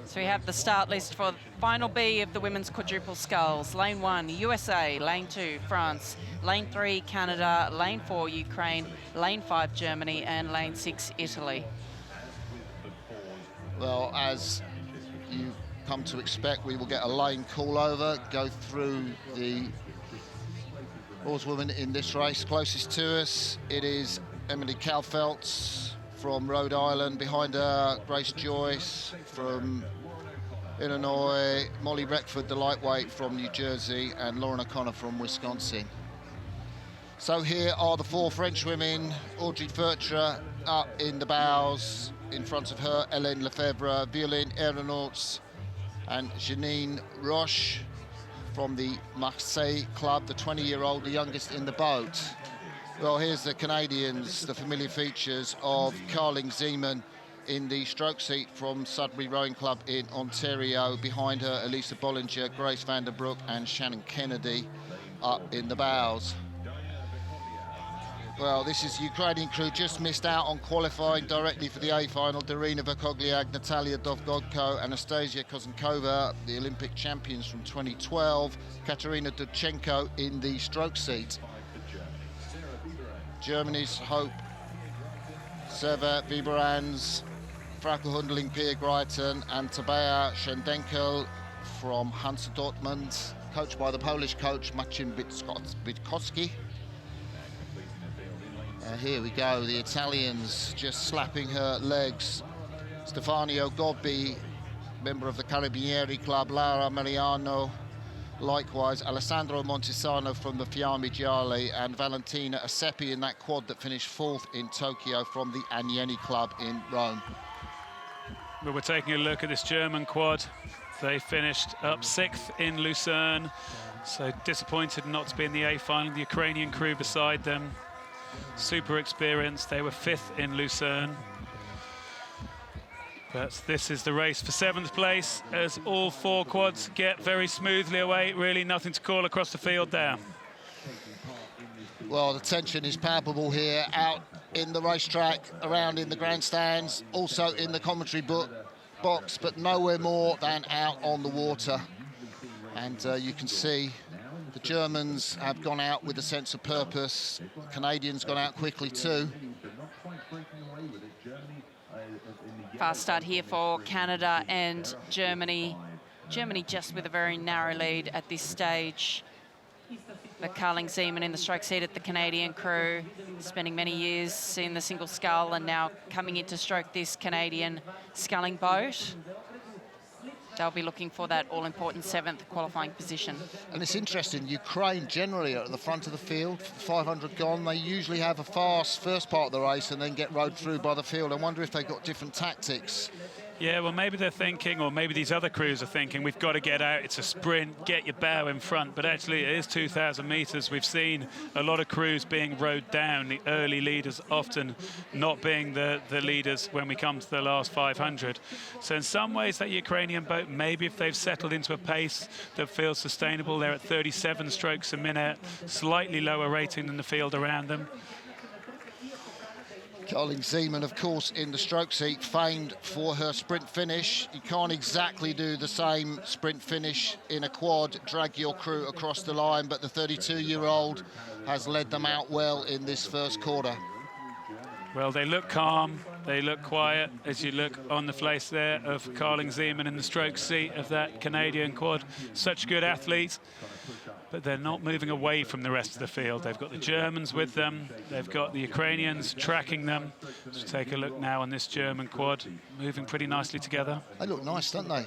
So we have the start list for final B of the women's quadruple sculls. Lane 1, USA. Lane 2, France. Lane 3, Canada. Lane 4, Ukraine. Lane 5, Germany. And Lane 6, Italy. Well, as you've come to expect, we will get a lane call over, go through the oarswomen in this race. Closest to us, it is Emily Calfeltz from Rhode Island. Behind her, Grace Joyce from Illinois, Molly Beckford, the lightweight from New Jersey, and Lauren O'Connor from Wisconsin. So here are the 4 French women. Audrey Fertre up in the bows. In front of her, Hélène Lefebvre, Violaine Aeronauts, and Janine Roche from the Marseille club, the 20-year-old, the youngest in the boat. Well, here's the Canadians, the familiar features of Carling Zeeman in the stroke seat from Sudbury Rowing Club in Ontario. Behind her, Elisa Bollinger, Grace Vanderbroek, and Shannon Kennedy up in the bows. Well, this is the Ukrainian crew, just missed out on qualifying directly for the A final. Darina Verkogliak, Natalia Dovgodko, Anastasia Kozenkova, the Olympic champions from 2012. Katerina Dudchenko in the stroke seat. Germany's Hope Seva Viberans, Frauke Hundeling, Pia Greiten, and Tabea Schendenkel from Hansa Dortmund, coached by the Polish coach Marcin Witkowski. Here we go, the Italians just slapping her legs. Stefanio Gobbi, member of the Carabinieri Club, Lara Mariano, likewise Alessandro Montesano from the Fiamme Gialli, and Valentina Asepi in that quad that finished 4th in Tokyo from the Agnelli Club in Rome. Well, we're taking a look at this German quad. They finished up 6th in Lucerne, so disappointed not to be in the A final. The Ukrainian crew beside them, super experienced. They were 5th in Lucerne. But this is the race for 7th place, as all 4 quads get very smoothly away. Really nothing to call across the field there. Well, the tension is palpable here, out in the racetrack, around in the grandstands, also in the commentary box, but nowhere more than out on the water. And you can see the Germans have gone out with a sense of purpose. The Canadians gone out quickly too. Fast start here for Canada and Germany. Germany just with a very narrow lead at this stage. But Carling Zeeman in the stroke seat at the Canadian crew, spending many years in the single scull and now coming in to stroke this Canadian sculling boat. They'll be looking for that all-important 7th qualifying position. And it's interesting, Ukraine generally are at the front of the field, 500 gone. They usually have a fast first part of the race and then get rowed through by the field. I wonder if they've got different tactics. Yeah, well, maybe they're thinking, or maybe these other crews are thinking, we've got to get out, it's a sprint, get your bow in front. But actually, it is 2,000 metres. We've seen a lot of crews being rowed down, the early leaders often not being the leaders when we come to the last 500. So in some ways, that Ukrainian boat, maybe if they've settled into a pace that feels sustainable, they're at 37 strokes a minute, slightly lower rating than the field around them. Carling Zeeman, of course, in the stroke seat, famed for her sprint finish. You can't exactly do the same sprint finish in a quad, drag your crew across the line, but the 32-year-old has led them out well in this first quarter. Well, they look calm, they look quiet, as you look on the face there of Carling Zeeman in the stroke seat of that Canadian quad. Such good athletes, but they're not moving away from the rest of the field. They've got the Germans with them, they've got the Ukrainians tracking them. Let's take a look now on this German quad, moving pretty nicely together. They look nice, don't they?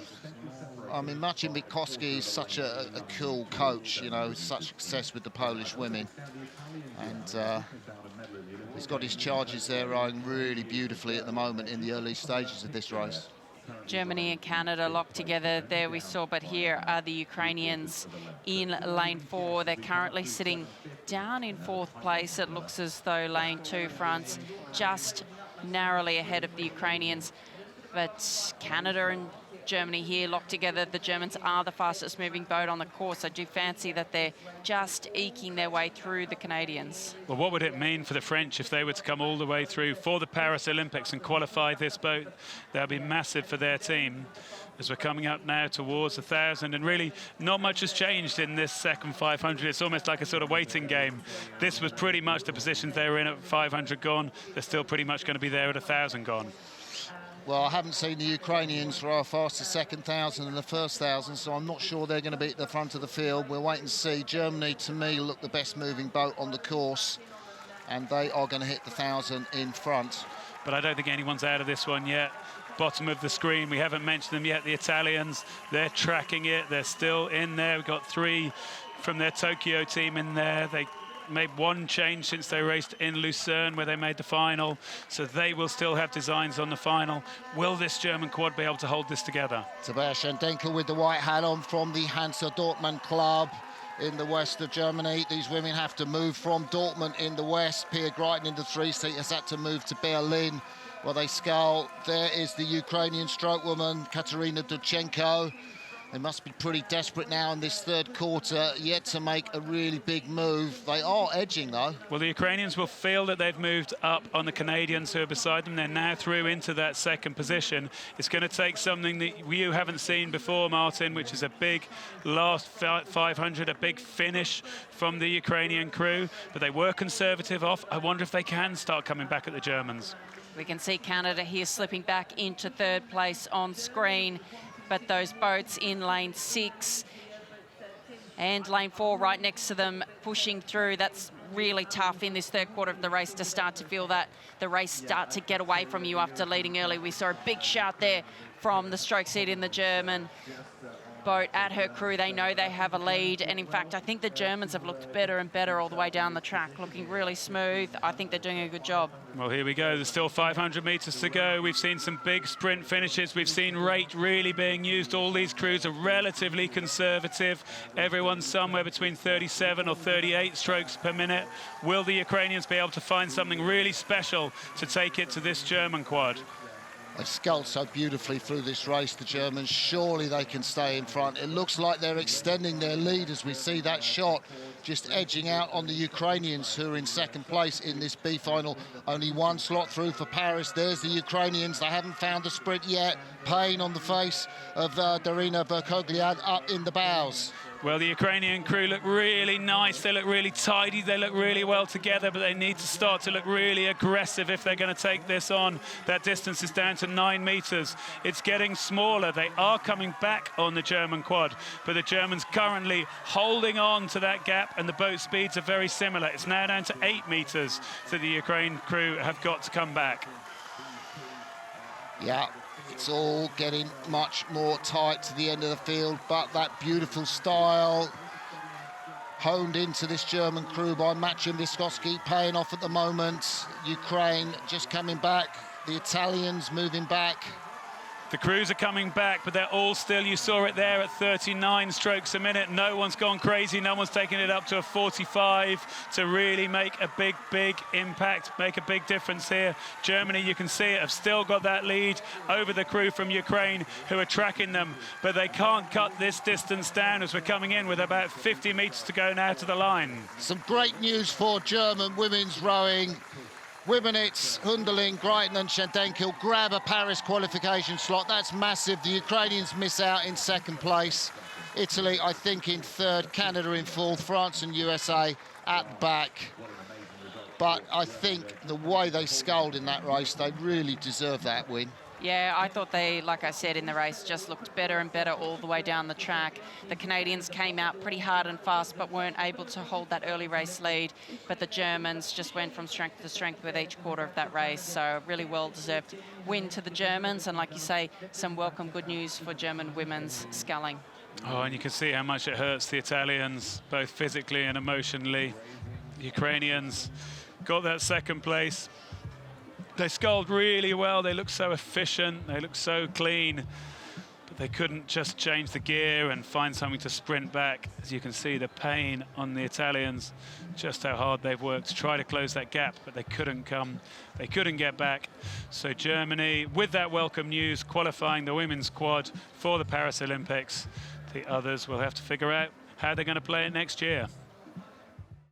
I mean, Marcin Witkowski is such a cool coach, you know, such success with the Polish women. And he's got his charges there rowing really beautifully at the moment in the early stages of this race. Germany and Canada locked together there we saw, but here are the Ukrainians in lane 4. They're currently sitting down in 4th place. It looks as though lane 2, France, just narrowly ahead of the Ukrainians. But Canada and Germany here locked together. The Germans are the fastest moving boat on the course. I do fancy that they're just eking their way through the Canadians. Well, what would it mean for the French if they were to come all the way through for the Paris Olympics and qualify this boat? That would be massive for their team. As we're coming up now towards 1,000, and really not much has changed in this second 500. It's almost like a sort of waiting game. This was pretty much the positions they were in at 500 gone. They're still pretty much going to be there at 1,000 gone. Well, I haven't seen the Ukrainians row faster second 1,000 than the first 1,000, so I'm not sure they're going to be at the front of the field. We'll wait and see. Germany, to me, look the best moving boat on the course, and they are going to hit the 1,000 in front. But I don't think anyone's out of this one yet. Bottom of the screen, we haven't mentioned them yet, the Italians. They're tracking it, they're still in there. We've got 3 from their Tokyo team in there. They made 1 change since they raced in Lucerne, where they made the final, so they will still have designs on the final. Will this German quad be able to hold this together? Tobias Schendenkel with the white hat on from the Hansa Dortmund club in the west of Germany. These women have to move from Dortmund in the west. Pia Greiten in the 3-seat has had to move to Berlin, where they scull. There is the Ukrainian stroke woman, Katerina Dudchenko. They must be pretty desperate now in this third quarter, yet to make a really big move. They are edging, though. Well, the Ukrainians will feel that they've moved up on the Canadians who are beside them. They're now through into that second position. It's going to take something that you haven't seen before, Martin, which is a big last 500, a big finish from the Ukrainian crew. But they were conservative off. I wonder if they can start coming back at the Germans. We can see Canada here slipping back into third place on screen, but those boats in lane 6 and lane 4 right next to them pushing through. That's really tough in this third quarter of the race to start to feel that the race start to get away from you after leading early. We saw a big shout there from the stroke seat in the German boat at her crew. They know they have a lead, and in fact I think the Germans have looked better and better all the way down the track, looking really smooth. I think they're doing a good job. Well, here we go. There's still 500 meters to go. We've seen some big sprint finishes. We've seen rate really being used. All these crews are relatively conservative. Everyone's somewhere between 37 or 38 strokes per minute. Will the Ukrainians be able to find something really special to take it to this German quad? They've sculled so beautifully through this race, the Germans. Surely they can stay in front. It looks like they're extending their lead as we see that shot, just edging out on the Ukrainians, who are in second place in this B final. Only 1 slot through for Paris. There's the Ukrainians. They haven't found the sprint yet. Pain on the face of Darina Verkogliad up in the bows. Well, the Ukrainian crew look really nice. They look really tidy. They look really well together, but they need to start to look really aggressive if they're going to take this on. That distance is down to 9 meters. It's getting smaller. They are coming back on the German quad, but the Germans currently holding on to that gap, and the boat speeds are very similar. It's now down to 8 meters, so the Ukraine crew have got to come back. Yeah. It's all getting much more tight to the end of the field, but that beautiful style honed into this German crew by Maciej Wysoski paying off at the moment. Ukraine just coming back, the Italians moving back. The crews are coming back, but they're all still, you saw it there, at 39 strokes a minute. No one's gone crazy. No one's taken it up to a 45 to really make a big, big impact, make a big difference here. Germany, you can see it, have still got that lead over the crew from Ukraine who are tracking them, but they can't cut this distance down as we're coming in with about 50 meters to go now to the line. Some great news for German women's rowing. Wibinets, Hunderling, Greiten and Schendenkel grab a Paris qualification slot. That's massive. The Ukrainians miss out in second place. Italy, I think, in third. Canada in fourth. France and USA at the back. But I think the way they sculled in that race, they really deserve that win. Yeah, I thought they, like I said, in the race just looked better and better all the way down the track. The Canadians came out pretty hard and fast but weren't able to hold that early race lead. But the Germans just went from strength to strength with each quarter of that race. So really well-deserved win to the Germans. And like you say, some welcome good news for German women's sculling. Oh, and you can see how much it hurts the Italians, both physically and emotionally. The Ukrainians got that second place. They sculled really well. They look so efficient. They look so clean. But They couldn't just change the gear and find something to sprint back. As you can see, the pain on the Italians, just how hard they've worked to try to close that gap, but they couldn't get back. So Germany, with that welcome news, qualifying the women's quad for the Paris Olympics. The others will have to figure out how they're going to play it next year.